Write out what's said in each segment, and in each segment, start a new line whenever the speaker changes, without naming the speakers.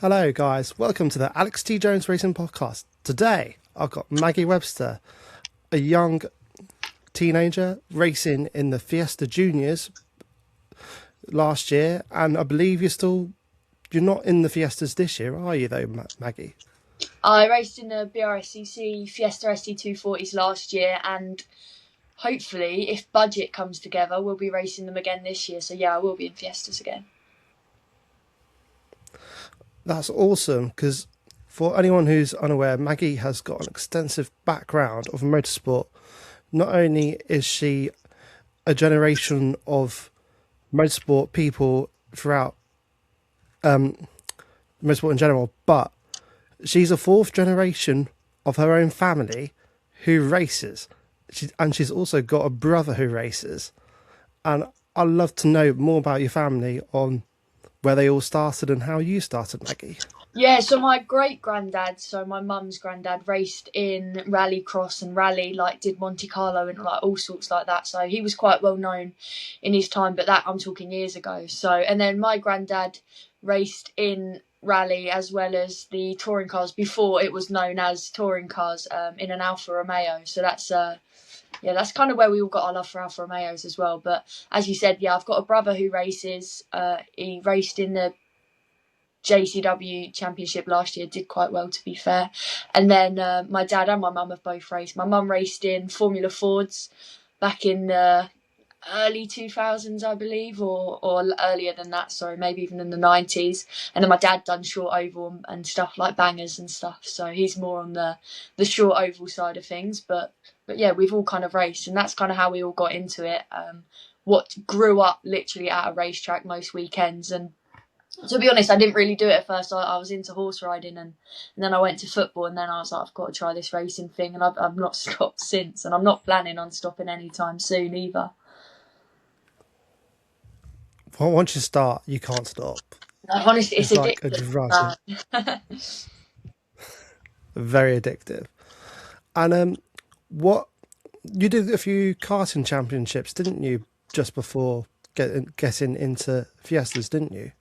Hello, guys. Welcome to the Alex T. Jones Racing Podcast. Today, I've got Maggie Webster, a young teenager racing in the Fiesta Juniors last year, and I believe you're not in the Fiestas this year, are you? Though, Maggie?
I raced in the BRSCC Fiesta ST240s last year, and hopefully, if budget comes together, we'll be racing them again this year. So yeah, I will be in Fiestas again.
That's awesome, because for anyone who's unaware, Maggie has got an extensive background of motorsport. Not only is she a generation of motorsport people throughout motorsport in general, but she's a fourth generation of her own family who races. She's also got a brother who races. And I'd love to know more about your family, on where they all started and how you started, Maggie.
Yeah, so my great granddad, so my mum's granddad, raced in rallycross and rally, like did Monte Carlo and like all sorts like that. So he was quite well known in his time, but that I'm talking years ago. So, and then my granddad raced in rally as well as the touring cars before it was known as touring cars, in an Alfa Romeo. So that's that's kind of where we all got our love for Alfa Romeos as well. But as you said, yeah, I've got a brother who races. He raced in the JCW Championship last year, did quite well, to be fair. And then my dad and my mum have both raced. My mum raced in Formula Fords back in the early 2000s, I believe, or earlier than that, sorry, maybe even in the 90s. And then my dad done short oval and stuff like bangers and stuff, so he's more on the short oval side of things. But yeah, we've all kind of raced, and that's kind of how we all got into it. What grew up literally at a racetrack most weekends. And to be honest, I didn't really do it at first. I was into horse riding, and then I went to football, and then I was like, I've got to try this racing thing, and I've not stopped since, and I'm not planning on stopping anytime soon either.
Well, once you start, you can't stop.
No, honestly, it's
like a
addictive.
drug. Very addictive. And what you did a few karting championships, didn't you? Just before getting into Fiestas, didn't you?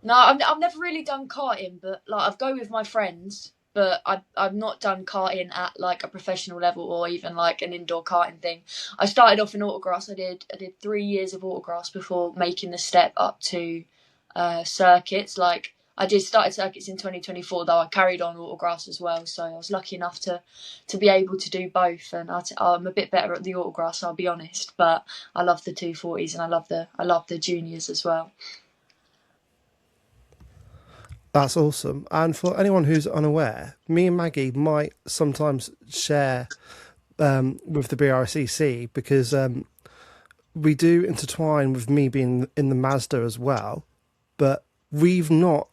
No, I've never really done karting, but like I've go with my friends. But I've not done karting at like a professional level or even like an indoor karting thing. I started off in autocross. I did 3 years of autocross before making the step up to circuits. Like I did started circuits in 2024, though I carried on autocross as well. So I was lucky enough to be able to do both. And I'm a bit better at the autocross, I'll be honest. But I love the 240s and I love the juniors as well.
That's awesome. And for anyone who's unaware, me and Maggie might sometimes share with the BRCC, because we do intertwine with me being in the Mazda as well, but we've not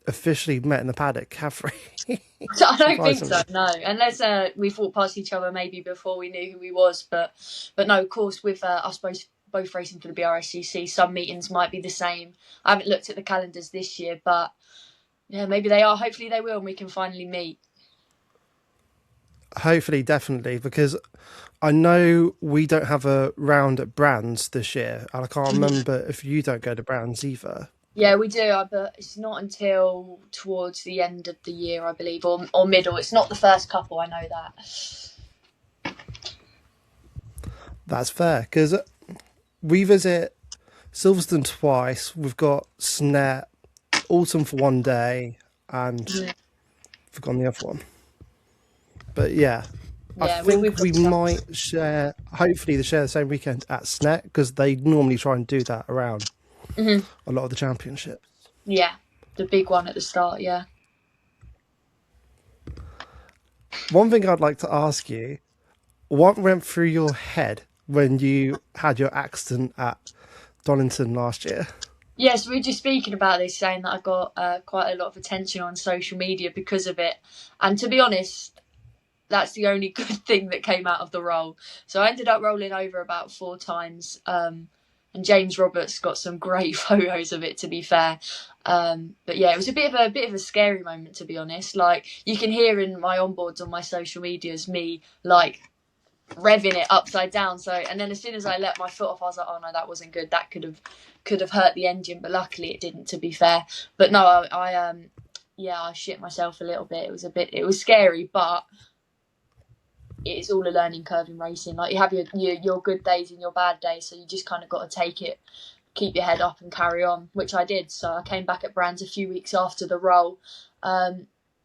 officially met in the paddock, have we?
So I don't think so, no. Unless we fought past each other maybe before we knew who he was. But no, of course, with us both racing for the BRSCC, some meetings might be the same. I haven't looked at the calendars this year, but yeah, maybe they are. Hopefully they will, and we can finally meet.
Hopefully, definitely, because I know we don't have a round at Brands this year, and I can't remember if you don't go to Brands either.
Yeah, we do, but it's not until towards the end of the year, I believe, or middle. It's not the first couple, I know that.
That's fair, because we visit Silverstone twice. We've got Snet, Autumn for one day, and forgotten the other one. But yeah, I think we might share. Hopefully, they share the same weekend at Snet, because they normally try and do that around a lot of the championships.
Yeah, the big one at the start. Yeah.
One thing I'd like to ask you: what went through your head when you had your accident at Donington last year?
Yes, we were just speaking about this, saying that I got quite a lot of attention on social media because of it. And to be honest, that's the only good thing that came out of the roll. So I ended up rolling over about 4 times. And James Roberts got some great photos of it, to be fair. But yeah, it was a bit of a scary moment, to be honest. Like, you can hear in my onboards on my social medias me like revving it upside down. So, and then as soon as I let my foot off, I was like, oh no, that wasn't good. That could have hurt the engine, but luckily it didn't, to be fair. But no, I yeah, I shit myself a little bit. It was scary, but it's all a learning curve in racing. Like you have your good days and your bad days, so you just kind of got to take it, keep your head up and carry on, which I did. So I came back at Brands a few weeks after the roll.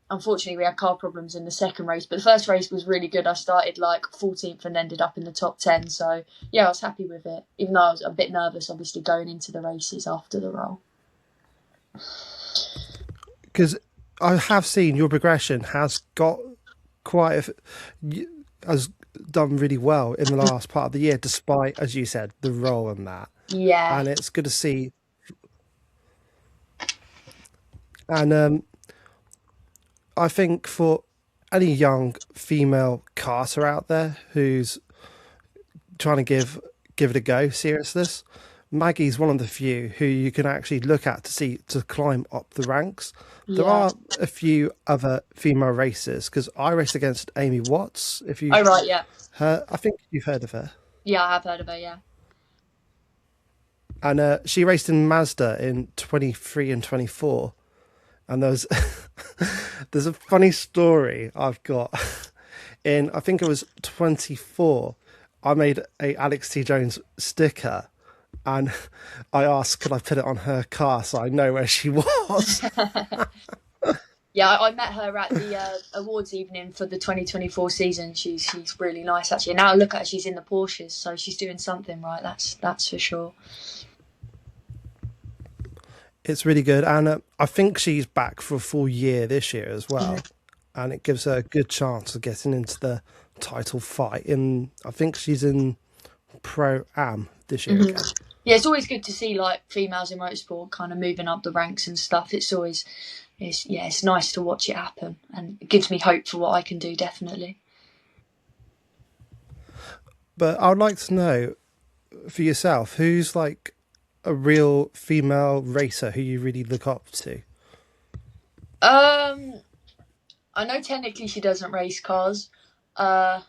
Unfortunately, we had car problems in the second race, but the first race was really good. I started like 14th and ended up in the top 10. So yeah, I was happy with it, even though I was a bit nervous, obviously, going into the races after the roll.
Because I have seen your progression has got has done really well in the last part of the year, despite, as you said, the role and that.
Yeah.
And it's good to see. And I think for any young female karter out there who's trying to give it a go, seriousness, Maggie's one of the few who you can actually look at to climb up the ranks. There
Yeah.
are a few other female racers because I raced against Amy Watts. If you
Oh, right, yeah.
I think you've heard of her.
Yeah, I have heard of her, yeah.
And she raced in Mazda in 23 and 24. And there's a funny story I've got. In, I think it was 24, I made a Alex T. Jones sticker. And I asked, could I put it on her car so I know where she was?
Yeah, I met her at the awards evening for the 2024 season. She's really nice, actually. Now look at her, she's in the Porsches, so she's doing something right. That's for sure.
It's really good. And I think she's back for a full year this year as well. And it gives her a good chance of getting into the title fight. I think she's in Pro-Am this year again.
Yeah, it's always good to see like females in motorsport kind of moving up the ranks and stuff. It's nice to watch it happen, and it gives me hope for what I can do, definitely.
But I would like to know for yourself, who's like a real female racer who you really look up to?
I know technically she doesn't race cars, but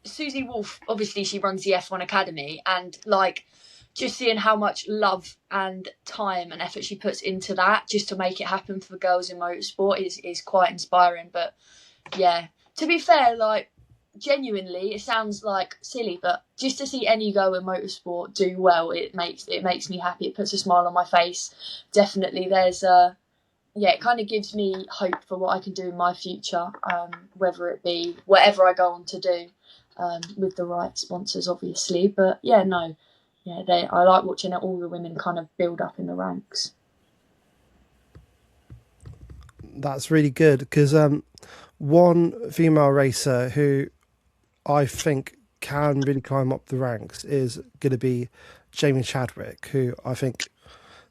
Susie Wolff, obviously she runs the F1 Academy, and like just seeing how much love and time and effort she puts into that just to make it happen for girls in motorsport is quite inspiring. But yeah, to be fair, like genuinely, it sounds like silly, but just to see any girl in motorsport do well, it makes me happy. It puts a smile on my face. Definitely, it kind of gives me hope for what I can do in my future, whether it be whatever I go on to do, with the right sponsors, obviously. But I like watching all the women kind of build up in the ranks.
That's really good because one female racer who I think can really climb up the ranks is going to be Jamie Chadwick, who I think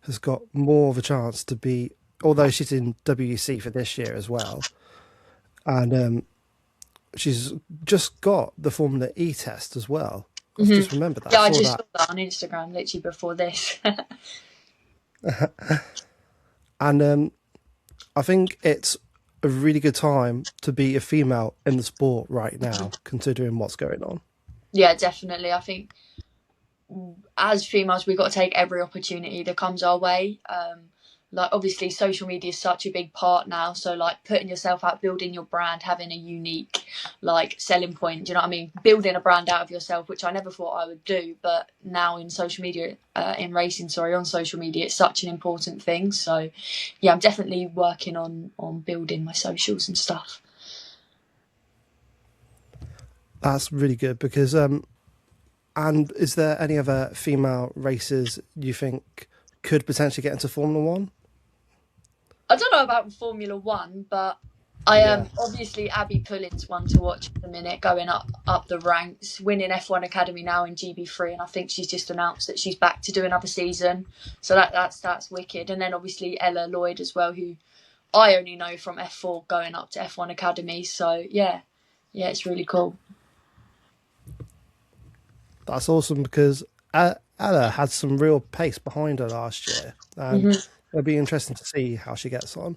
has got more of a chance to be, although she's in WEC for this year as well. And she's just got the Formula E test as well. I've just remembered that.
Yeah, I just saw that on Instagram literally before this.
And I think it's a really good time to be a female in the sport right now, considering what's going on.
Yeah, definitely. I think as females, we've got to take every opportunity that comes our way. Like obviously social media is such a big part now, so like putting yourself out, building your brand, having a unique like selling point, do you know what I mean, building a brand out of yourself, which I never thought I would do, but now in social media, on social media, it's such an important thing. So yeah, I'm definitely working on building my socials and stuff.
That's really good because and is there any other female racers you think could potentially get into Formula One?
I don't know about Formula One, but I am obviously Abby Pullin's one to watch at the minute, going up the ranks, winning F1 Academy now in GB3, and I think she's just announced that she's back to do another season. So that's wicked. And then obviously Ella Lloyd as well, who I only know from F4 going up to F1 Academy. So yeah, it's really cool.
That's awesome because Ella had some real pace behind her last year. And it'll be interesting to see how she gets on.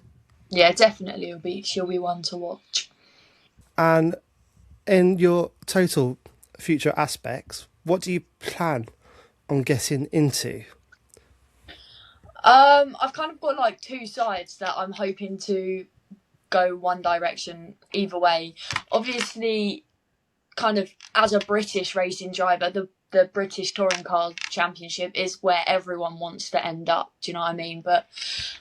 Yeah, definitely she'll be one to watch.
And in your total future aspects, what do you plan on getting into?
I've kind of got like two sides that I'm hoping to go one direction either way. Obviously, kind of as a British racing driver, the British Touring Car Championship is where everyone wants to end up. Do you know what I mean? But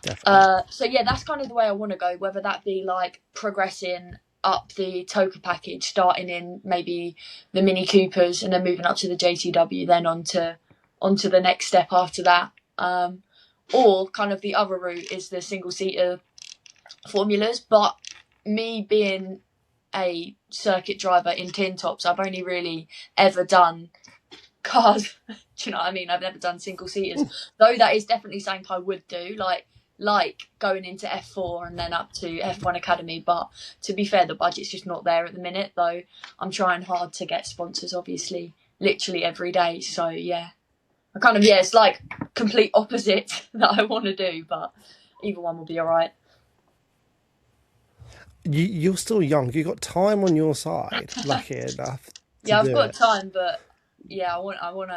Definitely.
so yeah, that's kind of the way I want to go. Whether that be like progressing up the Toka package, starting in maybe the Mini Coopers and then moving up to the JTW, then onto the next step after that. Or kind of the other route is the single seater formulas. But me being a circuit driver in tin tops, I've only really ever done cars. Do you know what I mean? I've never done single seaters, though that is definitely something I would do, like going into F4 and then up to F1 Academy. But to be fair, the budget's just not there at the minute, though I'm trying hard to get sponsors, obviously, literally every day. So yeah, I kind of, yeah, it's like complete opposite that I want to do, but either one will be all right.
You're still young. You got time on your side. Lucky enough to
Yeah, I've
do
got
it.
time, but yeah, I want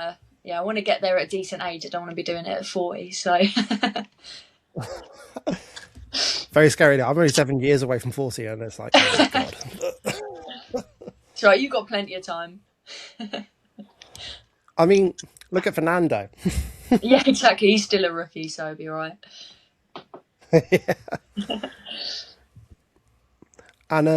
to get there at a decent age. I don't want to be doing it at 40. So
Very scary. Now. I'm only 7 years away from 40, and it's like, oh god.
it's right. You've got plenty of time.
I mean, look at Fernando.
Yeah, exactly. He's still a rookie, so it'll be all right.
And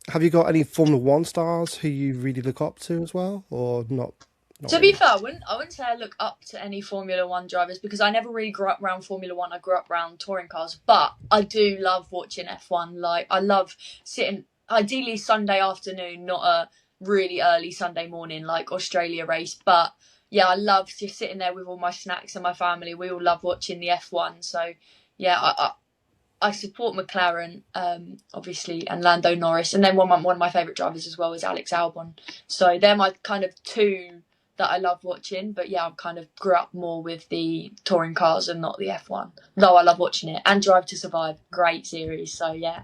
have you got any Formula One stars who you really look up to as well, or not? Not
To be
really.
fair, I wouldn't say I look up to any Formula One drivers because I never really grew up around Formula One. I grew up around touring cars, but I do love watching F1. Like I love sitting, ideally Sunday afternoon, not a really early Sunday morning like Australia race. But yeah, I love just sitting there with all my snacks and my family. We all love watching the F1. So yeah, I support McLaren, obviously, and Lando Norris, and then one of my favourite drivers as well is Alex Albon. So they're my kind of two that I love watching. But yeah, I've kind of grew up more with the touring cars and not the F1. Though I love watching it. And Drive to Survive, great series. So yeah.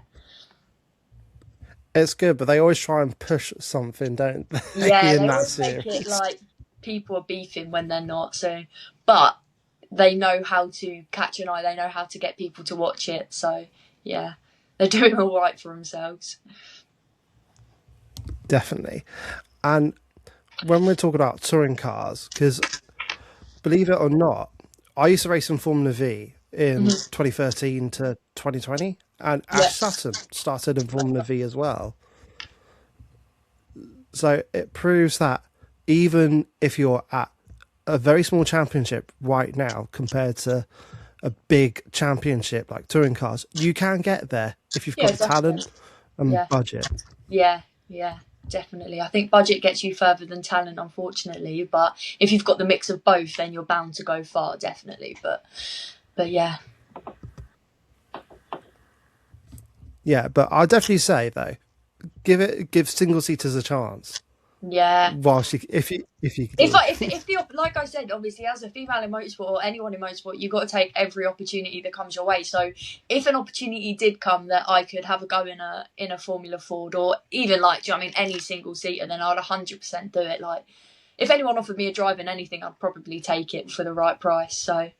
It's good, but they always try and push something, don't they,
Yeah,
in
they
that
always make it
series?
like people are beefing when they're not. So, but they know how to catch an eye. They know how to get people to watch it. So yeah, they're doing all right for themselves.
Definitely. And when we're talking about touring cars, because believe it or not, I used to race in Formula V in
Mm-hmm.
2013 to 2020, and
Yeah,
Ash Sutton started in Formula V as well. So it proves that even if you're at a very small championship right now compared to a big championship like touring cars, you can get there if you've
yeah,
got the
definitely.
talent and
Yeah,
budget.
yeah, yeah, definitely. I think budget gets you further than talent, unfortunately. But if you've got the mix of both, then you're bound to go far, definitely. But yeah,
Yeah, but I'll definitely say though, give single seaters a chance.
yeah.
Whilst if you
If
do,
I if the like I said, obviously as a female in motorsport or anyone in motorsport, you've got to take every opportunity that comes your way. So if an opportunity did come that I could have a go in a Formula Ford or even like, do you know what I mean, any single seater, then I'd 100% do it. Like if anyone offered me a drive in anything, I'd probably take it for the right price. So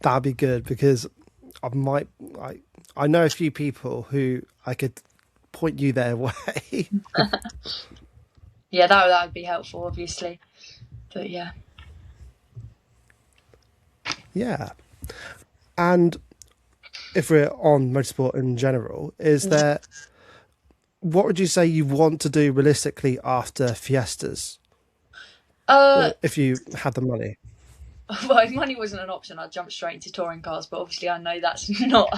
that'd be good because I might I know a few people who I could point you their way.
yeah, that would be helpful, obviously. But yeah.
Yeah. And if we're on motorsport in general, is there what would you say you want to do realistically after Fiestas
Uh,
if you had the money?
well, if money wasn't an option, I'd jump straight into touring cars. But obviously, I know that's not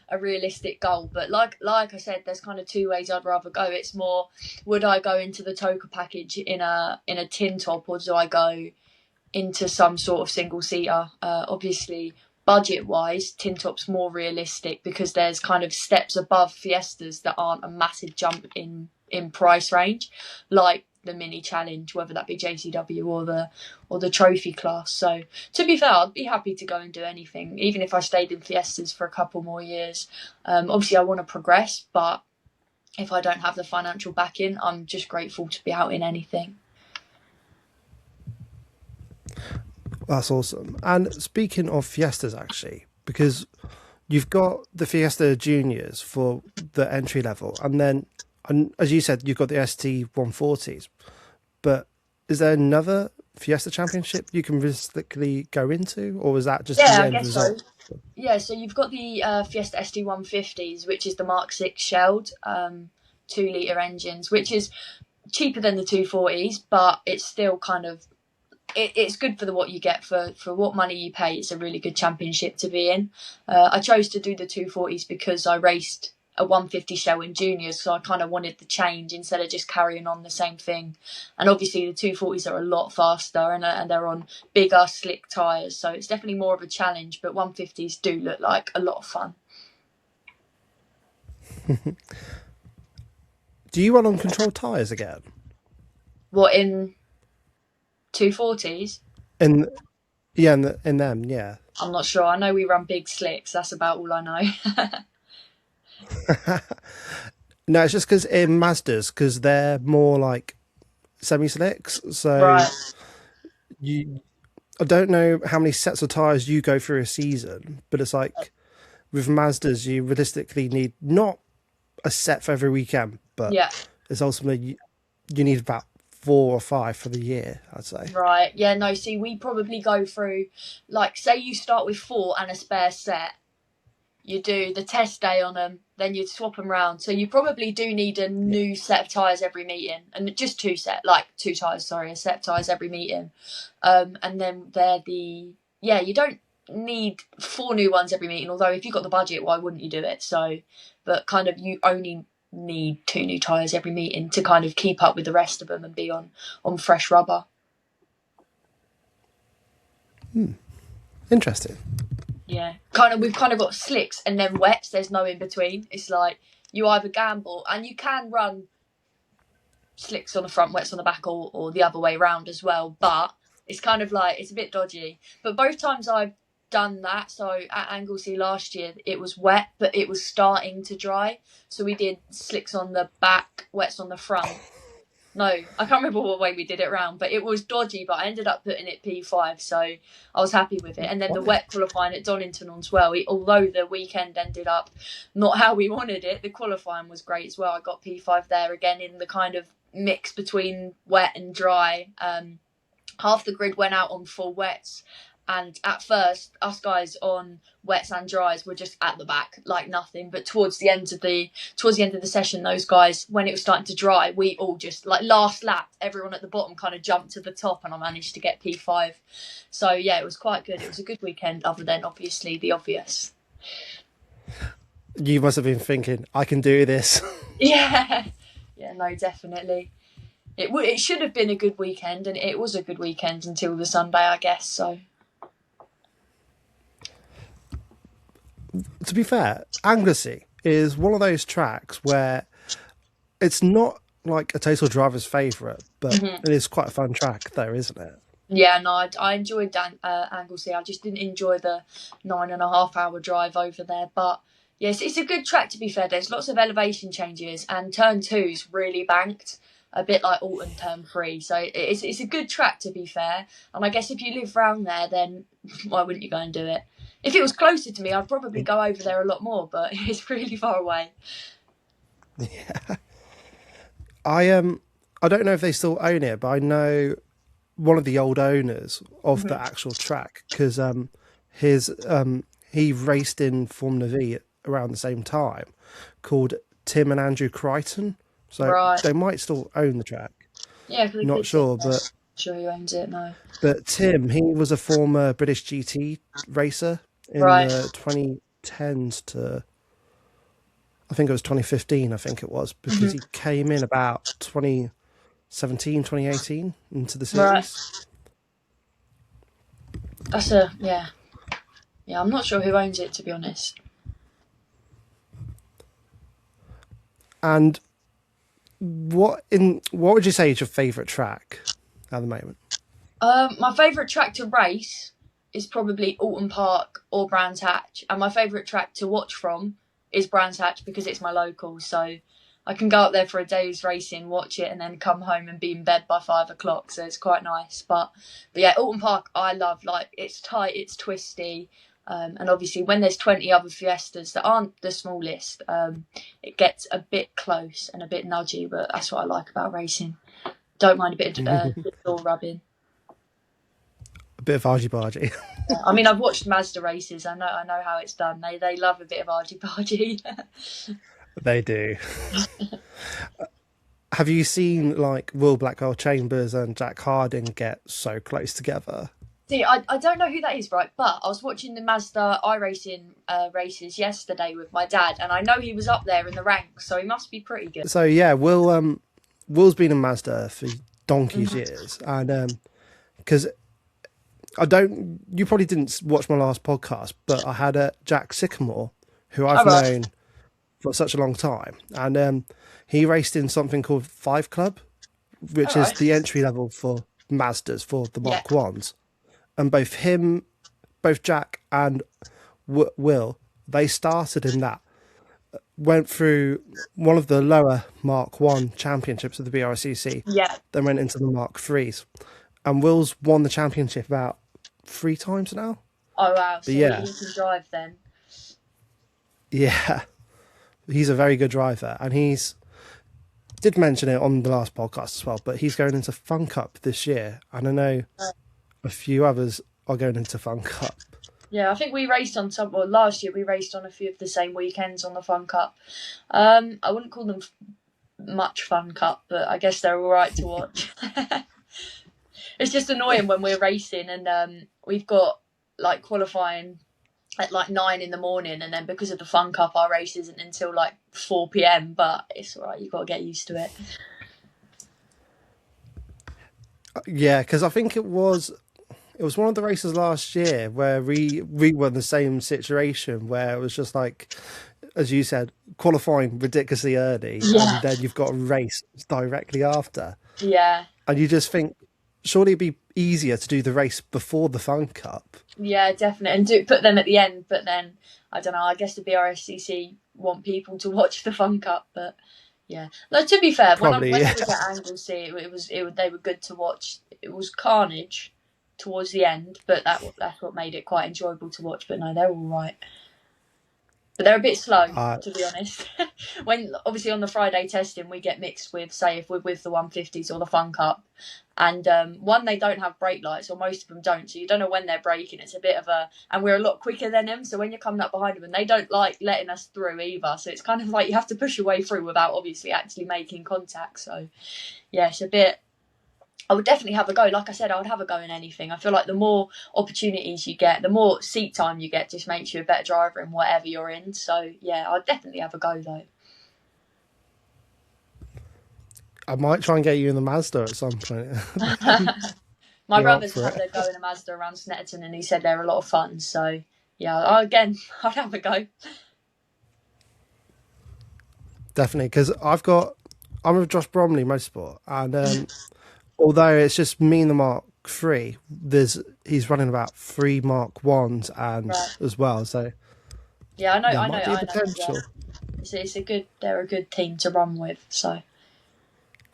a realistic goal. But like I said, there's kind of two ways I'd rather go. It's more, would I go into the Toka package in a tin top, or do I go into some sort of single seater? Obviously, budget wise, tin top's more realistic because there's kind of steps above Fiestas that aren't a massive jump in price range, like the mini challenge, whether that be JCW or the trophy class. So to be fair, I'd be happy to go and do anything, even if I stayed in Fiestas for a couple more years. Obviously, I want to progress, but if I don't have the financial backing, I'm just grateful to be out in anything.
That's awesome. And speaking of Fiestas, actually, because you've got the Fiesta Juniors for the entry level, and then, and as you said, you've got the ST 140s. But is there another Fiesta Championship you can realistically go into, or is that just
Yeah,
the
I
end
guess so.
result?
Yeah, so you've got the Fiesta ST 150s, which is the Mark 6 shelled 2 litre engines, which is cheaper than the 240s, but it's still kind of it's good for what you get for what money you pay. It's a really good championship to be in. I chose to do the 240s because I raced a 150 shell in juniors, so I kind of wanted the change instead of just carrying on the same thing. And obviously the 240s are a lot faster and they're on bigger slick tyres, so it's definitely more of a challenge, but 150s do look like a lot of fun.
Do you run on controlled tyres again?
What, in 240s?
In yeah, in them, yeah.
I'm not sure. I know we run big slicks. That's about all I know.
No, it's just because in Mazdas, because they're more like semi-slicks. So
Right.
you, I don't know how many sets of tires you go through a season, but it's like with Mazdas, you realistically need not a set for every weekend, but
Yeah.
it's ultimately you need about 4 or 5 for the year, I'd say.
Right. Yeah, no, see, we probably go through, like, say you start with 4 and a spare set. You do the test day on them, then you'd swap them round. So you probably do need a
Yeah.
new set of tyres every meeting. And just two tyres, sorry, a set of tyres every meeting. And then you don't need 4 new ones every meeting, although if you've got the budget, why wouldn't you do it? So, but kind of you only need 2 new tyres every meeting to kind of keep up with the rest of them and be on fresh rubber.
Interesting.
Yeah, we've kind of got slicks and then wets. There's no in between. It's like you either gamble, and you can run slicks on the front, wets on the back, or the other way around as well. But it's kind of like it's a bit dodgy. But both times I've done that, so at Anglesey last year it was wet, but it was starting to dry. So we did slicks on the back, wets on the front. No, I can't remember what way we did it round, but it was dodgy, but I ended up putting it P5, so I was happy with it. And then the wet qualifying at Donington as well, although the weekend ended up not how we wanted it, the qualifying was great as well. I got P5 there again in the kind of mix between wet and dry. Half the grid went out on full wets, and at first us guys on wets and dries were just at the back like nothing, but towards the end of the session, those guys, when it was starting to dry, we all just like last lap, everyone at the bottom kind of jumped to the top, and I managed to get P5. So yeah, it was quite good. It was a good weekend, other than obviously the obvious.
You must have been thinking, I can do this.
Yeah, no, definitely. It should have been a good weekend, and it was a good weekend until the Sunday, I guess. So.
To be fair, Anglesey is one of those tracks where it's not like a total driver's favourite, but it is quite a fun track though, isn't it?
Yeah, no, I enjoyed Anglesey. I just didn't enjoy the 9.5 hour drive over there. But yes, it's a good track, to be fair. There's lots of elevation changes, and turn 2's really banked, a bit like Alton turn 3. So it's a good track, to be fair. And I guess if you live round there, then why wouldn't you go and do it? If it was closer to me, I'd probably go over there a lot more, but it's really far away.
Yeah. I don't know if they still own it, but I know one of the old owners of the actual track, because he raced in Formula V around the same time, called Tim and Andrew Crichton. So
Right.
they might still own the track.
Yeah,
Not sure, but
not sure who owns it. No.
but Tim, he was a former British GT racer in
Right.
the 2010s to, I think it was 2015, I think it was, because he came in about 2017, 2018 into the series.
Right. That's yeah. I'm not sure who owns it, to be honest.
And what would you say is your favourite track at the moment?
My favourite track to race is probably Alton Park or Brands Hatch, and my favourite track to watch from is Brands Hatch because it's my local. So I can go up there for a day's racing, watch it, and then come home and be in bed by 5 o'clock. So it's quite nice. But yeah, Alton Park I love. Like, it's tight, it's twisty, and obviously when there's 20 other fiestas that aren't the smallest, it gets a bit close and a bit nudgy. But that's what I like about racing. Don't mind a bit of door rubbing.
A bit of argy-bargy.
Yeah. I mean, I've watched Mazda races. I know how it's done. They love a bit of argy-bargy.
They do. Have you seen like Will Blackwell-Chambers and Jack Harding get so close together?
See, I don't know who that is, right? But I was watching the Mazda iRacing races yesterday with my dad, and I know he was up there in the ranks, so he must be pretty good.
So yeah, Will's been in Mazda for donkey's years, and because you probably didn't watch my last podcast, but I had Jack Sycamore, who I've known for such a long time, and he raced in something called Five Club, which is the entry level for Mazdas for the Mark 1s. And both Jack and Will, they started in that, went through one of the lower Mark 1 championships of the BRCC, then went into the Mark 3s. And Will's won the championship about 3 times now.
Oh, wow. So
yeah,
he can drive then.
Yeah. He's a very good driver. And did mention it on the last podcast as well, but he's going into Fun Cup this year. And I know a few others are going into Fun Cup.
Yeah, I think we raced on last year we raced on a few of the same weekends on the Fun Cup. I wouldn't call them much Fun Cup, but I guess they're all right to watch. It's just annoying when we're racing and we've got like qualifying at like 9 in the morning, and then because of the Fun Cup our race isn't until like 4 p.m, but it's all right, you've got to get used to it.
Yeah, because I think it was one of the races last year where we were in the same situation where it was just like, as you said, qualifying ridiculously early, and then you've got a race directly after.
Yeah.
And you just think, surely it'd be easier to do the race before the Fun Cup.
Yeah, definitely, and put them at the end. But then I don't know. I guess the BRSCC want people to watch the Fun Cup, but yeah. No, to be fair,
Probably,
when I was at Anglesey, they were good to watch. It was carnage towards the end, but that's what made it quite enjoyable to watch. But no, they're all right. But they're a bit slow, to be honest. When obviously on the Friday testing, we get mixed with, say, if we're with the 150s or the Fun Cup, and one, they don't have brake lights, or most of them don't, so you don't know when they're braking. It's a bit of and we're a lot quicker than them, so when you're coming up behind them, and they don't like letting us through either, so it's kind of like you have to push your way through without obviously actually making contact. So yeah, it's a bit. I would definitely have a go. Like I said, I would have a go in anything. I feel like the more opportunities you get, the more seat time you get, just makes you a better driver in whatever you're in. So, yeah, I'd definitely have a go, though.
I might try and get you in the Mazda at some point.
My brother's had a go in a Mazda around Snetterton, and he said they're a lot of fun. So, yeah, I'd have a go.
Definitely, because I'm with Josh Bromley Motorsport, and although it's just me and the Mark 3, he's running about 3 Mark 1s and as well. So
yeah, I know.
Might be potential.
Yeah. They're a good team to run with. So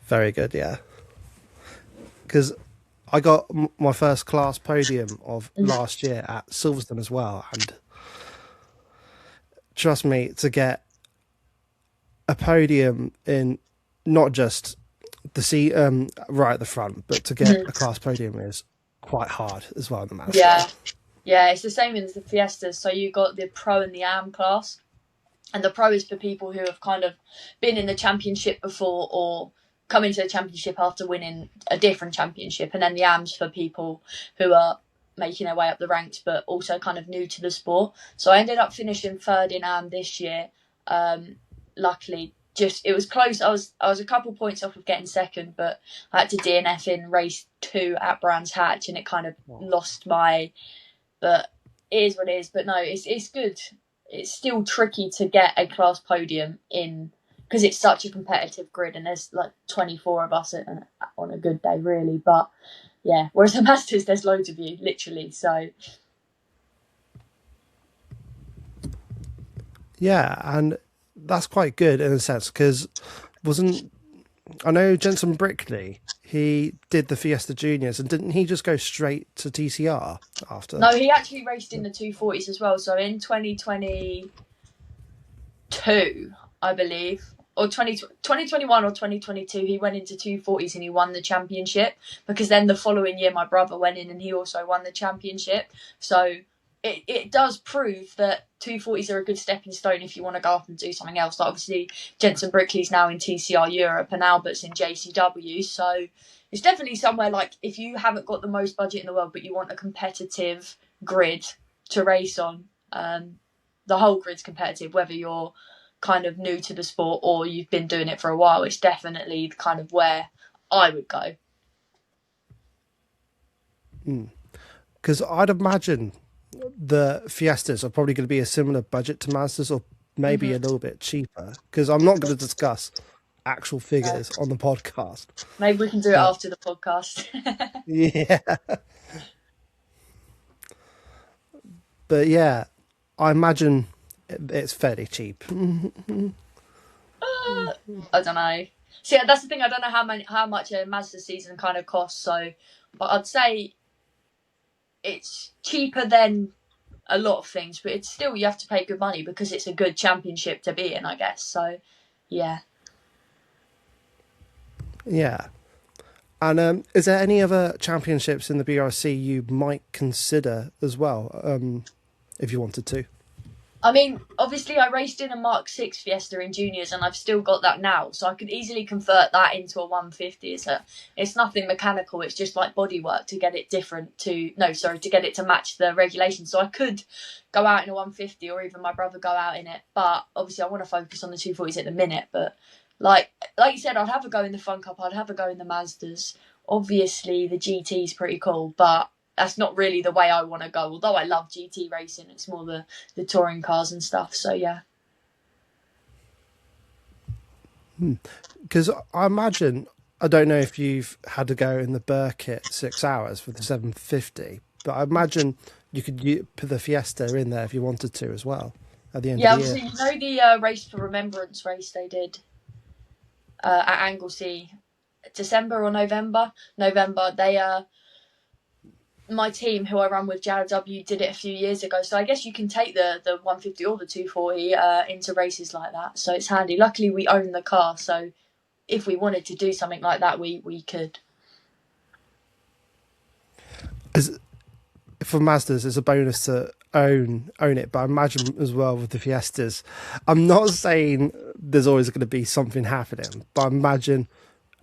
very good, yeah. Because I got my first class podium of last year at Silverstone as well, and trust me, to get a podium in not just the seat right at the front, but to get a class podium is quite hard as well in the Mazda.
Yeah, it's the same as the Fiestas. So you got the Pro and the Am class, and the Pro is for people who have kind of been in the championship before or come into the championship after winning a different championship, and then the Am's for people who are making their way up the ranks but also kind of new to the sport. So I ended up finishing 3rd in Am this year. Luckily, it was close. I was a couple points off of getting 2nd, but I had to DNF in race 2 at Brands Hatch, and it kind of lost my. But it is what it is. But no, it's good. It's still tricky to get a class podium in because it's such a competitive grid, and there's like 24 of us on a good day, really. But yeah, whereas the Masters, there's loads of you, literally. So
yeah, and that's quite good in a sense because wasn't. I know Jensen Brickley. He did the Fiesta Juniors, and didn't he just go straight to TCR after?
No, he actually raced in the 240s as well. So in 2022, I believe, or 2021 or 2022, he went into 240s and he won the championship, because then the following year my brother went in and he also won the championship. So it does prove that 240s are a good stepping stone if you want to go up and do something else. Like obviously, Jensen Brickley's now in TCR Europe and Albert's in JCW. So it's definitely somewhere, like, if you haven't got the most budget in the world but you want a competitive grid to race on, the whole grid's competitive, whether you're kind of new to the sport or you've been doing it for a while. It's definitely kind of where I would go.
Because I'd imagine the Fiestas are probably going to be a similar budget to Mazdas, or maybe a little bit cheaper. Because I'm not going to discuss actual figures on the podcast.
Maybe we can do it after the podcast.
Yeah. But yeah, I imagine it's fairly cheap.
I don't know. See, that's the thing. I don't know how much a Mazda season kind of costs. So, but I'd say it's cheaper than a lot of things. But it's still, you have to pay good money because it's a good championship to be in, I guess. So, yeah.
Yeah. And is there any other championships in the BRC you might consider as well, if you wanted to?
I mean, obviously I raced in a Mark 6 Fiesta in juniors and I've still got that now. So I could easily convert that into a 150. It's nothing mechanical. It's just like bodywork to get it to get it to match the regulations. So I could go out in a 150 or even my brother go out in it. But obviously I want to focus on the 240s at the minute. But like you said, I'd have a go in the Fun Cup. I'd have a go in the Mazdas. Obviously the GT is pretty cool, but that's not really the way I want to go. Although I love GT racing, it's more the touring cars and stuff. So yeah.
Because I imagine, I don't know if you've had to go in the Burkett 6 hours for the 750, but I imagine you could put the Fiesta in there if you wanted to as well at the end of the year.
Yeah, so you know the Race for Remembrance race they did at Anglesey, December or November? November. They my team, who I run with, JLW, did it a few years ago. So I guess you can take the 150 or the 240 into races like that. So it's handy. Luckily, we own the car. So if we wanted to do something like that, we could.
For Mazdas, it's a bonus to own it. But I imagine as well with the Fiestas, I'm not saying there's always going to be something happening, but I imagine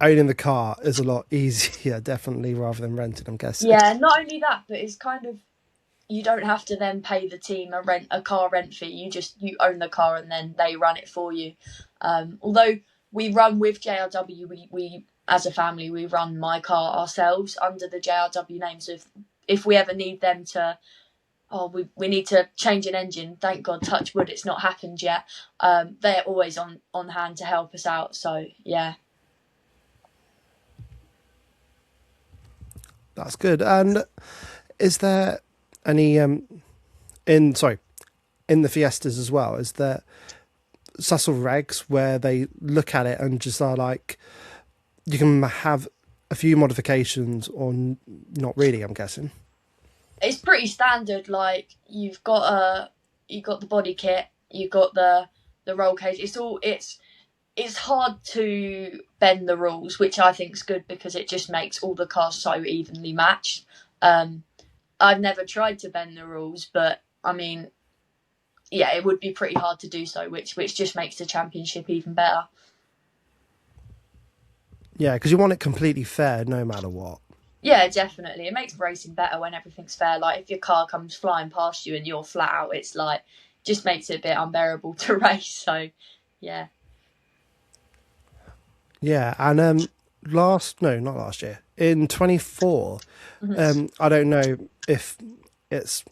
owning the car is a lot easier, definitely, rather than renting, I'm guessing.
Yeah, not only that, but it's kind of, you don't have to then pay the team a car rent fee. You own the car and then they run it for you. Although we run with JLW, we as a family, we run my car ourselves under the JLW name. So if we ever need them to, we need to change an engine, thank God, touch wood, it's not happened yet. They're always on hand to help us out. So yeah.
That's good. And is there any in the Fiestas as well? Is there Sassel regs where they look at it and just are like, you can have a few modifications or not really? I'm guessing
it's pretty standard. Like you've got the body kit, you've got the roll cage. It's hard to bend the rules, which I think is good because it just makes all the cars so evenly matched. I've never tried to bend the rules, but I mean, yeah, it would be pretty hard to do so, which just makes the championship even better.
Yeah, because you want it completely fair no matter what.
Yeah, definitely. It makes racing better when everything's fair. Like if your car comes flying past you and you're flat out, it's like, just makes it a bit unbearable to race. So, yeah.
Yeah, and not last year, in 24, I don't know if it's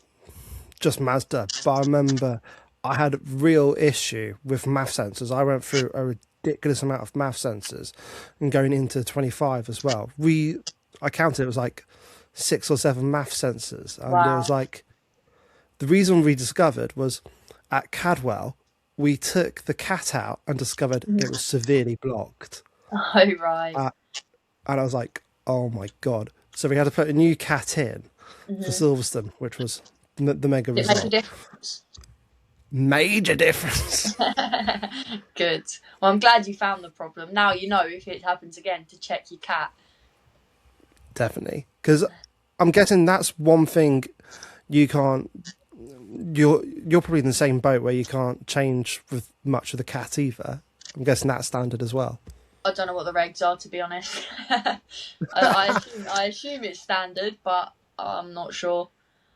just Mazda, but I remember I had a real issue with MAF sensors. I went through a ridiculous amount of MAF sensors and going into 25 as well. I counted, it was like 6 or 7 MAF sensors. And It was like, the reason we discovered was at Cadwell, we took the cat out and discovered it was severely blocked.
Oh, right.
And I was like, oh my God. So we had to put a new cat in for
Mm-hmm.
Silverstone, which was the mega
Did it make a
result.
difference?
Major difference.
Good. Well, I'm glad you found the problem. Now you know if it happens again to check your cat.
Definitely. Because I'm guessing that's one thing you can't. You're probably in the same boat where you can't change with much of the cat either. I'm guessing that's standard as well.
I don't know what the regs are, to be honest. I assume it's standard, but I'm not sure.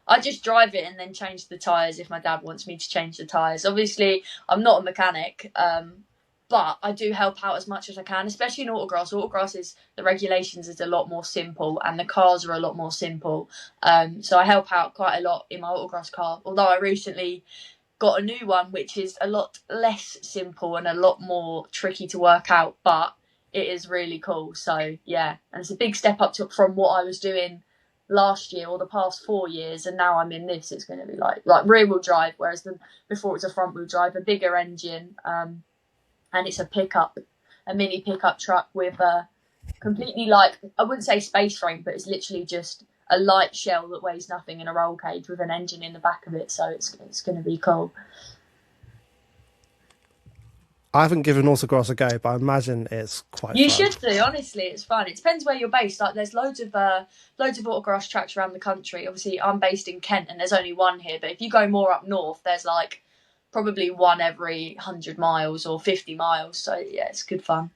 I just drive it and then change the tyres if my dad wants me to change the tyres. Obviously, I'm not a mechanic, but I do help out as much as I can, especially in autocross. Autocross is, the regulations is a lot more simple and the cars are a lot more simple. So I help out quite a lot in my autocross car. Although I recently got a new one, which is a lot less simple and a lot more tricky to work out, but it is really cool. So yeah, and it's a big step up from what I was doing last year or the past 4 years, and now I'm in this. It's going to be like rear wheel drive, whereas before it was a front wheel drive, a bigger engine, and it's a mini pickup truck with a completely, like, I wouldn't say space frame, but it's literally just a light shell that weighs nothing in a roll cage with an engine in the back of it. So it's going to be cool.
I haven't given autocross a go, but I imagine it's quite
You
fun.
should do. Honestly, it's fun. It depends where you're based. Like, there's loads of autocross tracks around the country. Obviously, I'm based in Kent, and there's only one here. But if you go more up north, there's like probably one every 100 miles or 50 miles. So yeah, it's good fun.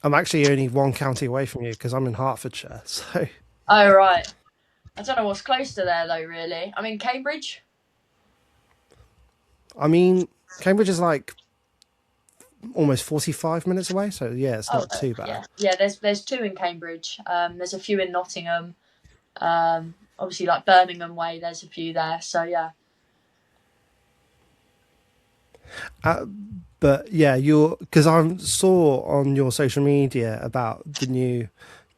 I'm actually only one county away from you because I'm in Hertfordshire. So
Oh, right. I don't know what's close to there though. Really, I mean Cambridge.
I mean, Cambridge is like almost 45 minutes away. So yeah, it's not too bad.
Yeah. There's two in Cambridge. There's a few in Nottingham. Obviously, like Birmingham way, there's a few there. So yeah.
But yeah, because I saw on your social media about the new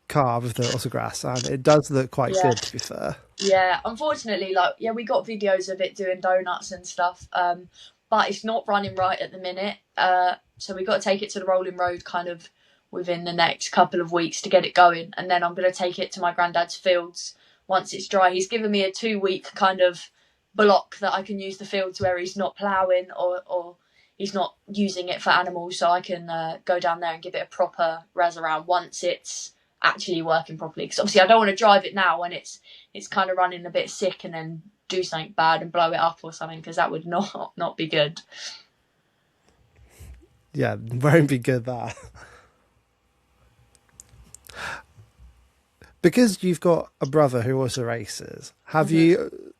car with the autographs, and it does look quite good, to be fair.
Yeah, unfortunately, we got videos of it doing donuts and stuff, but it's not running right at the minute. So we got to take it to the rolling road kind of within the next couple of weeks to get it going, and then I'm going to take it to my granddad's fields once it's dry. He's given me a 2-week kind of block that I can use the fields where he's not ploughing or he's not using it for animals, so I can go down there and give it a proper razz around once it's actually working properly. Because obviously I don't want to drive it now when it's kind of running a bit sick and then do something bad and blow it up or something, because that would not be good.
Yeah, won't be good that. Because you've got a brother who also races, have you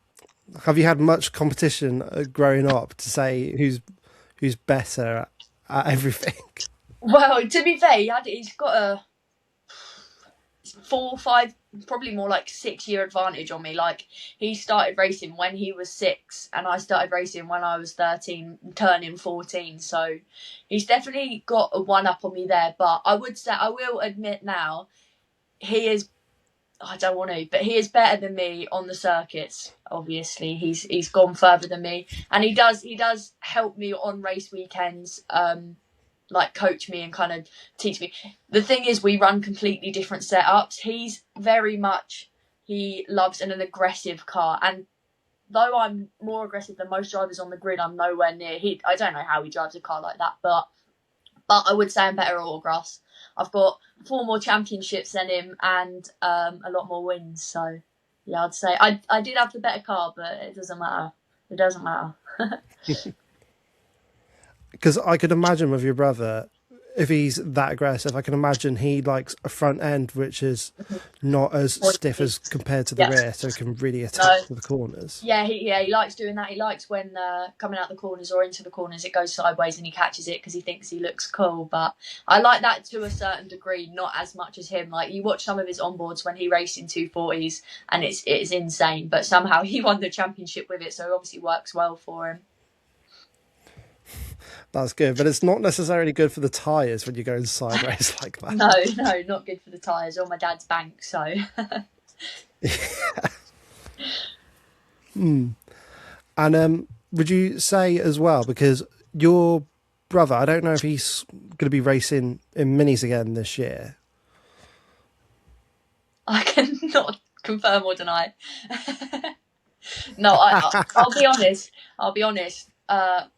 had much competition growing up to say who's better at everything?
Well, to be fair, he's got a 4, 5, probably more like 6-year advantage on me. Like, he started racing when he was 6 and I started racing when I was 13, turning 14. So he's definitely got a one up on me there. But I will admit now, he is, I don't want to, but he is better than me on the circuits. Obviously, he's gone further than me, and he does help me on race weekends, like coach me and kind of teach me. The thing is, we run completely different setups. He loves an aggressive car, and though I'm more aggressive than most drivers on the grid, I'm nowhere near. I don't know how he drives a car like that, but I would say I'm better at autograss. I've got 4 more championships than him and a lot more wins. So yeah, I'd say I did have the better car, but it doesn't matter. It doesn't matter.
Because I could imagine with your brother, if he's that aggressive, I can imagine he likes a front end which is not as stiff as compared to the rear, so it can really attack the corners.
Yeah, he likes doing that. He likes when coming out the corners or into the corners, it goes sideways and he catches it because he thinks he looks cool. But I like that to a certain degree, not as much as him. Like, you watch some of his onboards when he raced in 240s, and it's insane. But somehow he won the championship with it, so it obviously works well for him.
That's good, but it's not necessarily good for the tyres when you're going sideways like that.
No, not good for the tyres or my dad's bank, so.
And would you say as well, because your brother, I don't know if he's going to be racing in minis again this year.
I cannot confirm or deny. No, I'll be honest. I'll be honest.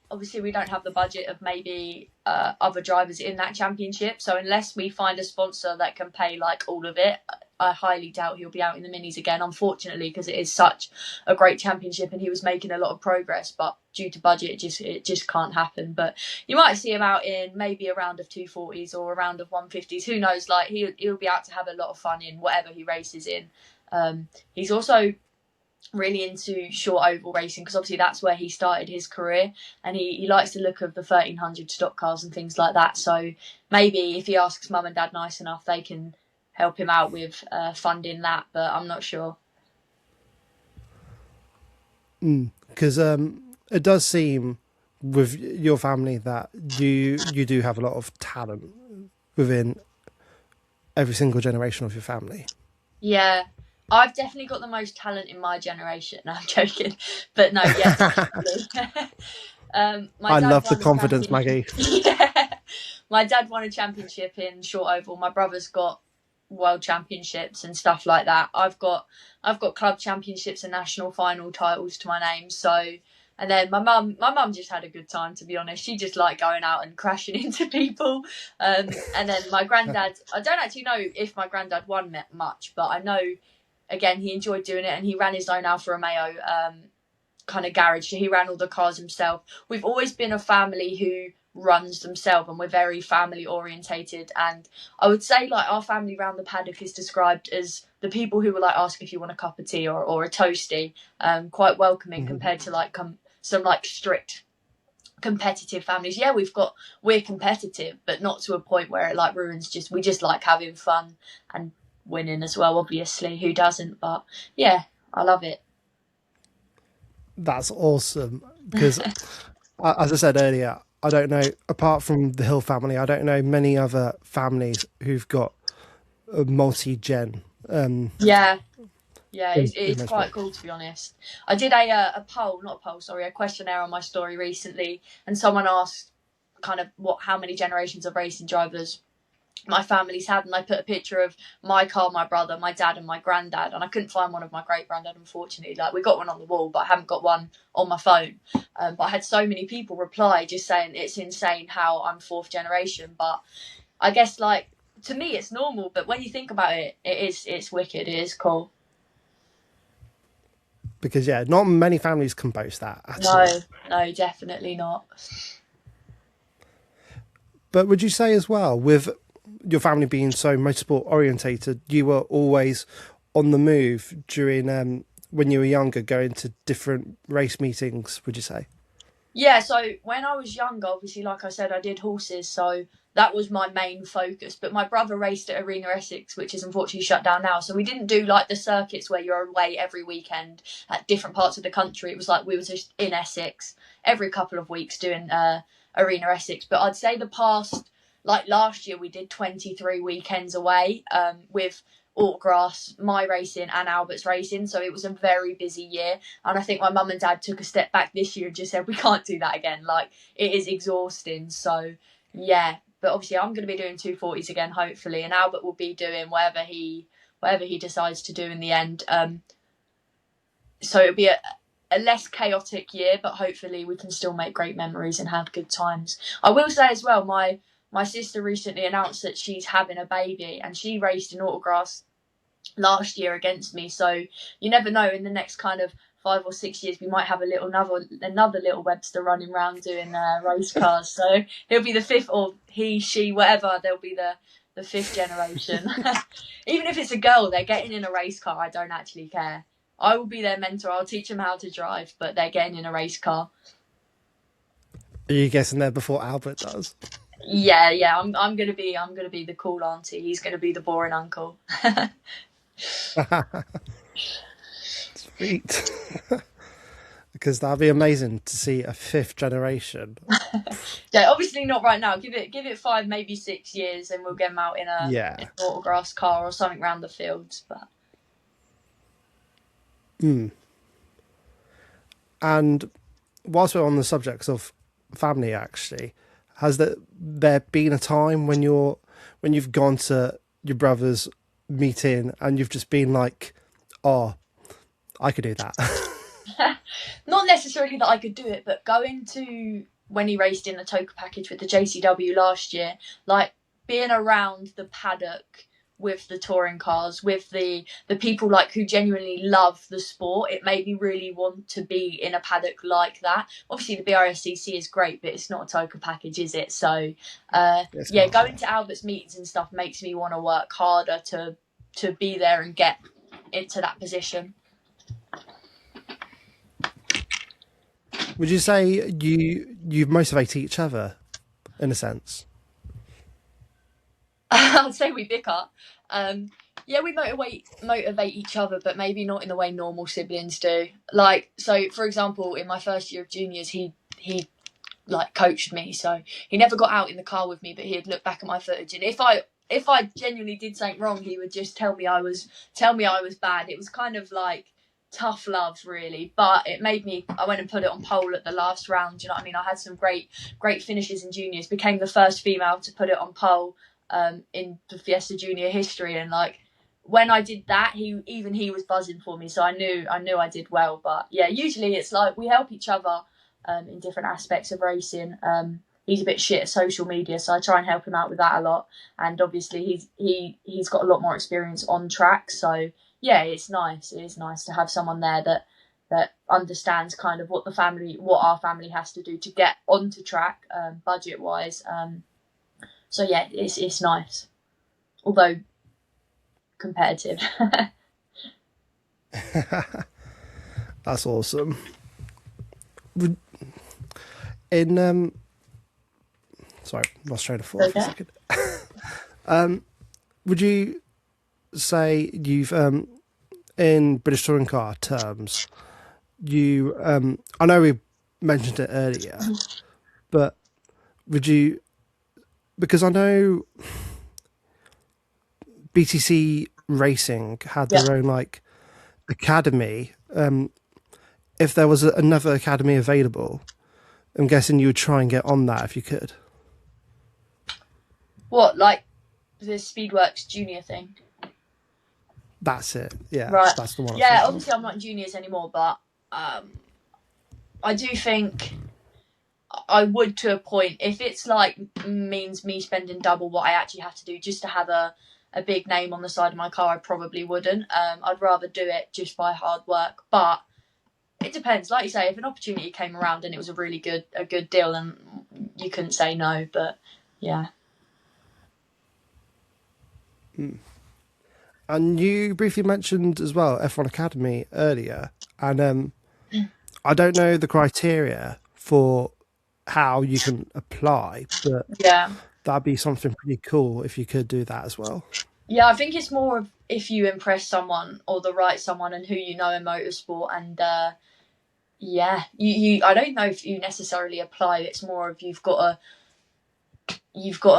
Obviously, we don't have the budget of maybe other drivers in that championship. So unless we find a sponsor that can pay like all of it, I highly doubt he'll be out in the minis again. Unfortunately, because it is such a great championship, and he was making a lot of progress. But due to budget, it just can't happen. But you might see him out in maybe a round of 240s or a round of 150s. Who knows? Like he'll be out to have a lot of fun in whatever he races in. He's also really into short oval racing because obviously that's where he started his career, and he likes the look of the 1300 stock cars and things like that. So maybe if he asks mum and dad nice enough, they can help him out with funding that, but I'm not sure.
Because it does seem with your family that you do have a lot of talent within every single generation of your family.
Yeah, I've definitely got the most talent in my generation. No, I'm joking, but no, yeah, definitely.
I love the confidence, Maggie.
Yeah, my dad won a championship in short oval. My brother's got world championships and stuff like that. I've got club championships and national final titles to my name. So, and then my mum just had a good time, to be honest. She just liked going out and crashing into people. And then my granddad, I don't actually know if my granddad won much, but I know, again, he enjoyed doing it, and he ran his own Alfa Romeo kind of garage. So he ran all the cars himself. We've always been a family who runs themselves, and we're very family orientated. And I would say like our family around the paddock is described as the people who will like ask if you want a cup of tea or a toasty, quite welcoming compared to like some like strict competitive families. Yeah, we're competitive, but not to a point where it like ruins. We just like having fun and winning as well, obviously. Who doesn't? But yeah, I love it.
That's awesome. Because as I said earlier, I don't know, apart from the Hill family, I don't know many other families who've got a multi-gen.
Yeah, it's
in
quite cool, to be honest. I did a questionnaire on my story recently, and someone asked kind of how many generations of racing drivers my family's had, and I put a picture of my car, my brother, my dad, and my granddad, and I couldn't find one of my great granddad, unfortunately. Like, we got one on the wall, but I haven't got one on my phone. But I had so many people reply just saying it's insane how I'm fourth generation. But I guess, like, to me it's normal, but when you think about it, it's wicked. It is cool.
Because yeah, not many families can boast that at all.
No, definitely not.
But would you say as well, with your family being so motorsport orientated, you were always on the move during when you were younger, going to different race meetings, would you say?
Yeah, so when I was younger, obviously, like I said, I did horses, so that was my main focus. But my brother raced at Arena Essex, which is unfortunately shut down now. So we didn't do like the circuits where you're away every weekend at different parts of the country. It was like we were just in Essex every couple of weeks doing Arena Essex. But I'd say the past, like last year, we did 23 weekends away with Autograss, my racing, and Albert's racing. So it was a very busy year. And I think my mum and dad took a step back this year and just said, we can't do that again. Like, it is exhausting. So, yeah. But obviously, I'm going to be doing 240s again, hopefully. And Albert will be doing whatever he decides to do in the end. So it'll be a less chaotic year, but hopefully we can still make great memories and have good times. I will say as well, my sister recently announced that she's having a baby, and she raced in Autograss last year against me. So you never know, in the next kind of 5 or 6 years we might have another little Webster running around doing race cars. So he'll be the fifth, or he, she, whatever, they'll be the fifth generation. Even if it's a girl, they're getting in a race car. I don't actually care. I will be their mentor. I'll teach them how to drive, but they're getting in a race car.
Are you getting there before Albert does?
Yeah. I'm gonna be the cool auntie. He's gonna be the boring uncle.
Sweet. Because that'd be amazing to see a fifth generation.
Yeah, obviously not right now. Give it 5, maybe 6 years, and we'll get him out in an Autograss car or something around the fields. But
and whilst we're on the subject of family, actually, has there been a time when you've gone to your brother's meeting and you've just been like, oh, I could do that?
Not necessarily that I could do it, but going to when he raced in the Toka package with the JCW last year, like being around the paddock with the touring cars, with the people like who genuinely love the sport, it made me really want to be in a paddock like that. Obviously, the BRSCC is great, but it's not a Toka package, is it? So, yeah, going to Albert's meetings and stuff makes me want to work harder to be there and get into that position.
Would you say you motivate each other in a sense?
I'd say we bicker. Yeah, we motivate each other, but maybe not in the way normal siblings do. Like, so for example, in my first year of juniors, he like coached me, so he never got out in the car with me, but he'd look back at my footage, and if I genuinely did something wrong, he would just tell me I was bad. It was kind of like tough love, really, but it made me. I went and put it on pole at the last round. You know what I mean? I had some great finishes in juniors. Became the first female to put it on pole in the Fiesta Junior history, and like when I did that, he was buzzing for me. So I knew I did well. But yeah, usually it's like we help each other in different aspects of racing. He's a bit shit at social media, so I try and help him out with that a lot. And obviously he's got a lot more experience on track, so yeah, it's nice. It is nice to have someone there that understands kind of what our family has to do to get onto track, budget wise. So yeah, it's nice, although competitive.
That's awesome. Sorry, lost train of thought for a second. Would you say you've in British touring car terms, I know we mentioned it earlier, but would you, because I know BTC Racing had their own like academy. If there was another academy available, I'm guessing you would try and get on that if you could.
What, like the Speedworks Junior thing?
That's it. Yeah,
right.
That's the one.
Yeah, obviously I'm not in juniors anymore, but I do think I would to a point. If it's like means me spending double what I actually have to do just to have a big name on the side of my car, I probably wouldn't. I'd rather do it just by hard work. But it depends. Like you say, if an opportunity came around and it was a good deal, then you couldn't say no. But yeah.
And you briefly mentioned as well F1 Academy earlier, and I don't know the criteria for how you can apply, but
yeah,
that'd be something pretty cool if you could do that as well.
Yeah, I think it's more of if you impress someone or the right someone and who you know in motorsport, and yeah, you I don't know if you necessarily apply. It's more of you've got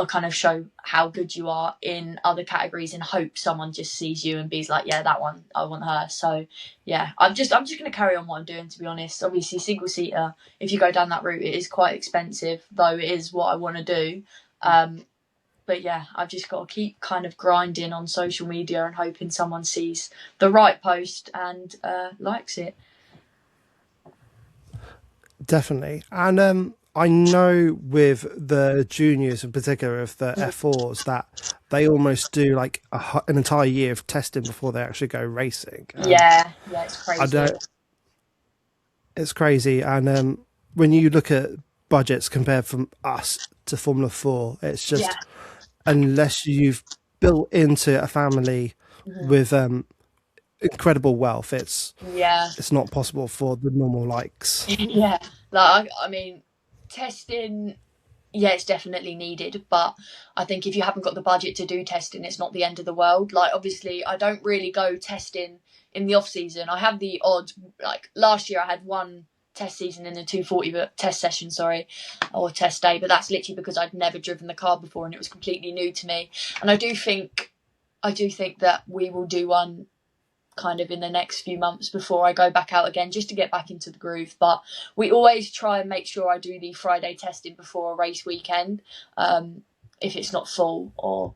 to kind of show how good you are in other categories and hope someone just sees you and be like, yeah, that one, I want her. So yeah, I'm just going to carry on what I'm doing, to be honest. Obviously, single seater, if you go down that route, it is quite expensive, though it is what I want to do. But yeah, I've just got to keep kind of grinding on social media and hoping someone sees the right post and likes it.
Definitely. And I know with the juniors in particular of the F4s that they almost do like an entire year of testing before they actually go racing.
Yeah, it's crazy.
It's crazy. And when you look at budgets compared from us to Formula 4, it's just, unless you've built into a family with incredible wealth, it's not possible for the normal likes.
Yeah, like I mean, testing, yeah, it's definitely needed, but I think if you haven't got the budget to do testing, it's not the end of the world. Like, obviously, I don't really go testing in the off season. I have the odd, like last year I had one test season in the 240 but test session, or test day, but that's literally because I'd never driven the car before and it was completely new to me. And I do think that we will do one kind of in the next few months before I go back out again, just to get back into the groove. But we always try and make sure I do the Friday testing before a race weekend, if it's not full, or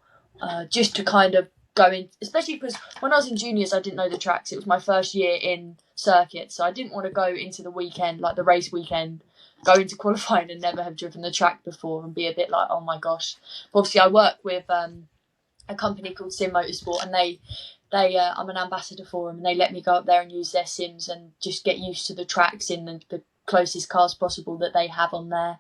just to kind of go in, especially because when I was in juniors I didn't know the tracks. It was my first year in circuit, so I didn't want to go into the weekend, like the race weekend, go into qualifying and never have driven the track before and be a bit like, oh my gosh. But obviously I work with a company called Sim Motorsport, and they I'm an ambassador for them, and they let me go up there and use their sims and just get used to the tracks in the closest cars possible that they have on their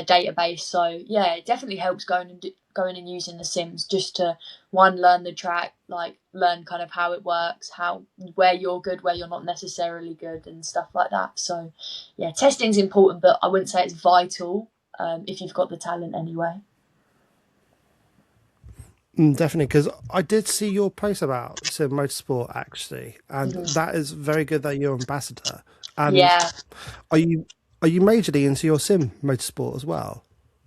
database. So yeah, it definitely helps going and using the sims, just to learn the track, like learn kind of how it works, where you're good, where you're not necessarily good, and stuff like that. So yeah, testing's important, but I wouldn't say it's vital if you've got the talent anyway.
Definitely, because I did see your post about Sim Motorsport actually, and that is very good that you're ambassador. And
Yeah.
are you majorly into your Sim Motorsport as well?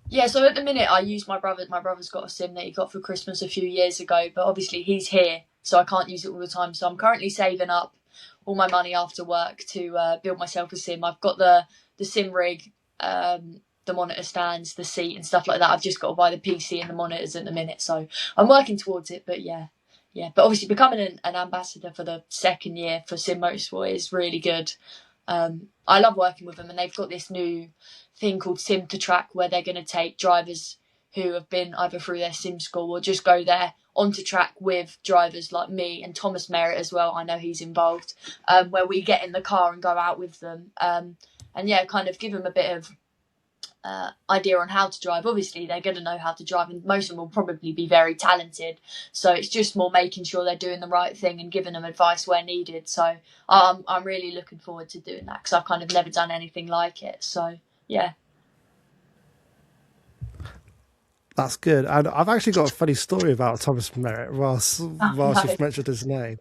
Yeah, so at the minute I use my brother. My brother's got a sim that he got for Christmas a few years ago, but obviously he's here, so I can't use it all the time. So I'm currently saving up all my money after work to build myself a sim. I've got the sim rig, the monitor stands, the seat and stuff like that. I've just got to buy the PC and the monitors at the minute, so I'm working towards it. But yeah. But obviously becoming an ambassador for the second year for Sim Motorsport is really good. I love working with them, and they've got this new thing called Sim to Track, where they're going to take drivers who have been either through their sim school or just go there onto track with drivers like me and Thomas Merritt as well. I know he's involved, where we get in the car and go out with them, and yeah, kind of give them a bit of idea on how to drive. Obviously they're going to know how to drive, and most of them will probably be very talented, so it's just more making sure they're doing the right thing and giving them advice where needed. So I'm really looking forward to doing that, because I've kind of never done anything like it. So yeah.
That's good. And I've actually got a funny story about Thomas Merritt whilst
No.
you've mentioned his name.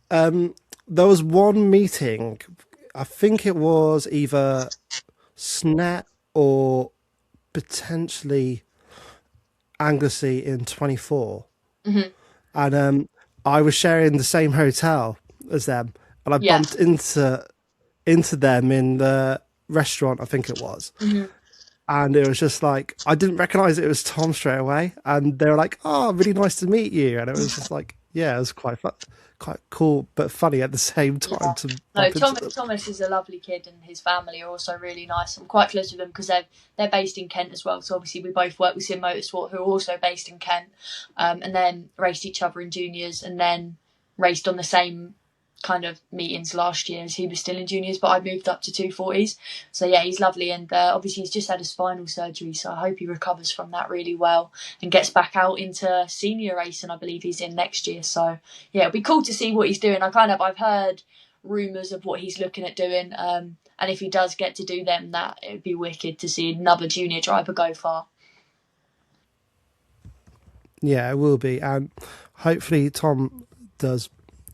There was one meeting, I think it was either SNET or potentially Anglesey in 24. And I was sharing the same hotel as them, and I
Yeah.
bumped into them in the restaurant, I think it was. And it was just like, I didn't recognize it was Tom straight away, and they were like, oh, really nice to meet you. And it was just like, yeah, it was quite cool but funny at the same time to
No,
bump into them.
Thomas is a lovely kid, and his family are also really nice. I'm quite close with them because they're based in Kent as well. So obviously we both work with Sim Motorsport, who are also based in Kent, and then raced each other in juniors, and then raced on the same kind of meetings last year as he was still in juniors, but I moved up to 240s. So yeah, he's lovely, and obviously he's just had a spinal surgery, so I hope he recovers from that really well and gets back out into senior racing. I believe he's in next year, so yeah, it'll be cool to see what he's doing. I've heard rumours of what he's looking at doing, and if he does get to do them, that it would be wicked to see another junior driver go far.
Yeah, it will be. And hopefully Tom does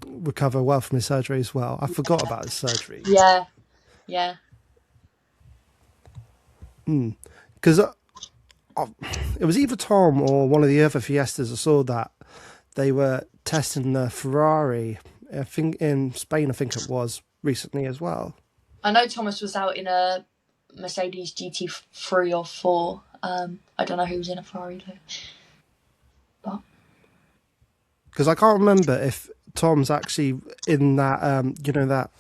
recover well from his surgery as well. I forgot about his surgery.
Yeah.
Because it was either Tom or one of the other Fiestas. I saw that they were testing the Ferrari, I think in Spain, I think it was, recently as well.
I know Thomas was out in a Mercedes GT3 or 4. I don't know who was in a Ferrari though. But
Because I can't remember if Tom's actually in that, that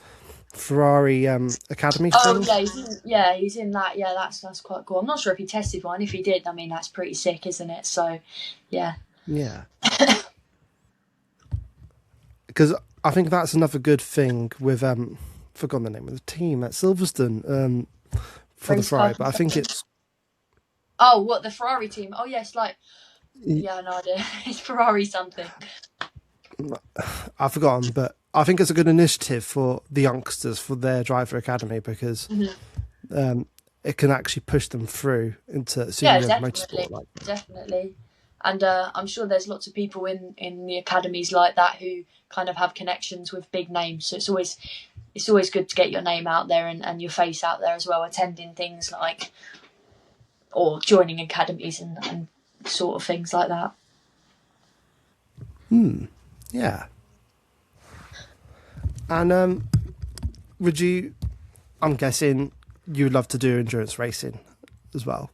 Ferrari academy thing.
He's in that. Yeah, that's quite cool. I'm not sure if he tested one. If he did, I mean, that's pretty sick, isn't it? So, yeah.
Yeah. Because I think that's another good thing with forgotten the name of the team at Silverstone for the Ferrari, but I think it's
Oh, what, the Ferrari team? Oh yes, yeah, no idea. It's Ferrari something.
I've forgotten, but I think it's a good initiative for the youngsters for their driver academy, because it can actually push them through into senior motorsport.
Definitely. And I'm sure there's lots of people in the academies like that who kind of have connections with big names. So it's always good to get your name out there and your face out there as well, attending things like, or joining academies and sort of things like that.
Yeah. And would you? I'm guessing you'd love to do endurance racing as well.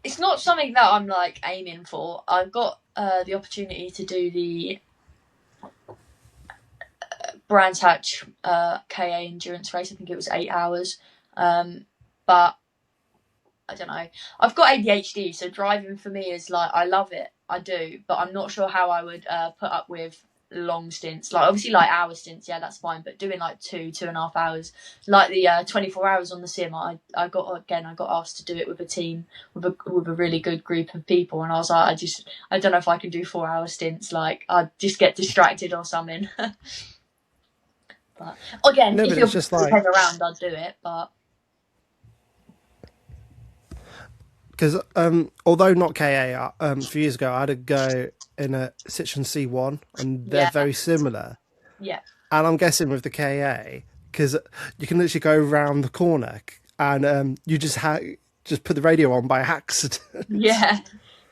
It's not something that I'm like aiming for. I've got the opportunity to do the Brands Hatch KA endurance race. I think it was 8 hours. But I don't know. I've got ADHD, so driving for me is like, I love it. I do, but I'm not sure how I would put up with long stints. Like obviously like hour stints, yeah, that's fine. But doing like 2.5 hours, like the 24 hours on the sim, I got asked to do it with a team with a really good group of people, and I was like, I don't know if I can do 4 hour stints. Like I'd just get distracted or something. But again,
No,
if
but
you're
it's just like,
head around, I'd do it. But
because although not KA, a few years ago I had a go in a Citroen C1, and they're
yeah,
very similar.
yeah,
And I'm guessing with the KA, because you can literally go around the corner and you just put the radio on by accident.
yeah.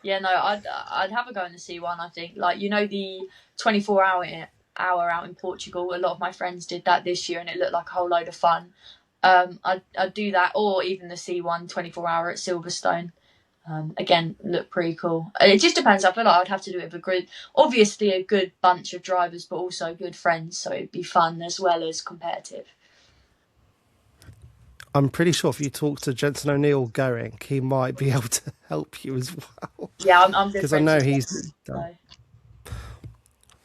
Yeah, no, I'd have a go in the C1. I think, like the 24 hour out in Portugal. A lot of my friends did that this year, and it looked like a whole load of fun. I'd do that, or even the C1 24 hour at Silverstone. Again, look pretty cool. It just depends. I feel like I'd have to do it with obviously a good bunch of drivers, but also good friends, so it'd be fun as well as competitive.
I'm pretty sure if you talk to Jensen O'Neill going, he might be able to help you as well.
Yeah, I'm good
Because I
friends
know
with
he's
them,
done.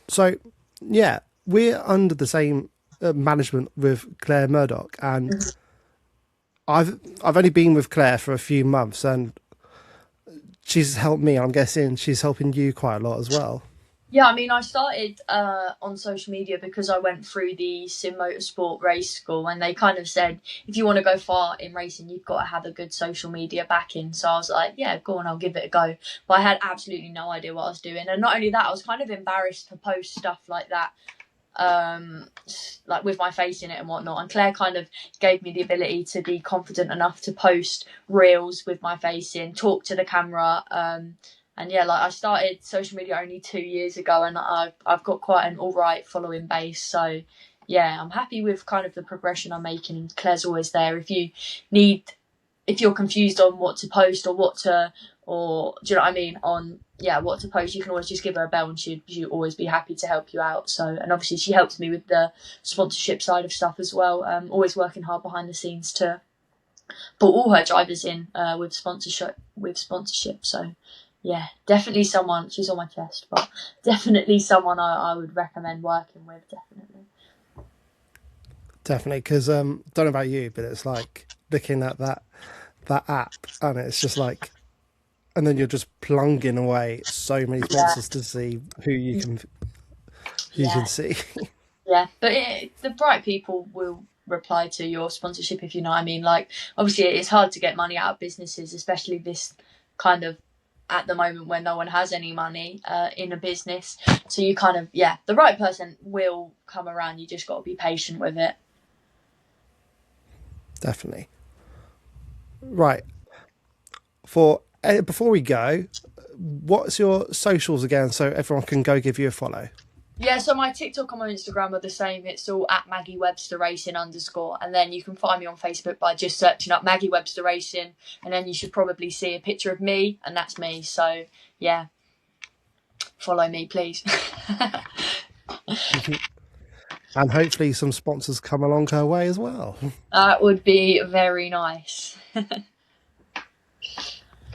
so.
So, yeah, we're under the same management with Claire Murdoch, and I've only been with Claire for a few months, and she's helped me. I'm guessing she's helping you quite a lot as well.
Yeah, I mean, I started on social media because I went through the Sim Motorsport race school, and they kind of said, if you want to go far in racing, you've got to have a good social media backing. So I was like, yeah, go on, I'll give it a go. But I had absolutely no idea what I was doing. And not only that, I was kind of embarrassed to post stuff like that, like with my face in it and whatnot. And Claire kind of gave me the ability to be confident enough to post reels with my face in, talk to the camera, and yeah, like I started social media only 2 years ago, and I've got quite an all right following base. So yeah, I'm happy with kind of the progression I'm making. And Claire's always there if you're confused on what to post or do you know what I mean, on what to post, you can always just give her a bell, and she'd always be happy to help you out. So, and obviously she helps me with the sponsorship side of stuff as well. Always working hard behind the scenes to put all her drivers in with sponsorship. So yeah, definitely someone. She's on my chest, but definitely someone I would recommend working with.
Definitely, because don't know about you, but it's like looking at that app, and it's just like, and then you're just plunging away so many sponsors to see who you can see.
Yeah, but the right people will reply to your sponsorship, if you know what I mean. Like, obviously, it's hard to get money out of businesses, especially this kind of at the moment when no one has any money in a business. So you kind of, the right person will come around. You just got to be patient with it.
Definitely. Right. Before we go, what's your socials again, so everyone can go give you a follow?
Yeah, so my TikTok and my Instagram are the same. It's all at Maggie Webster Racing _. And then you can find me on Facebook by just searching up Maggie Webster Racing. And then you should probably see a picture of me, and that's me. So, yeah, follow me, please.
And hopefully some sponsors come along her way as well.
That would be very nice.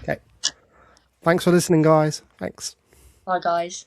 Okay. Thanks for listening, guys. Thanks.
Bye, guys.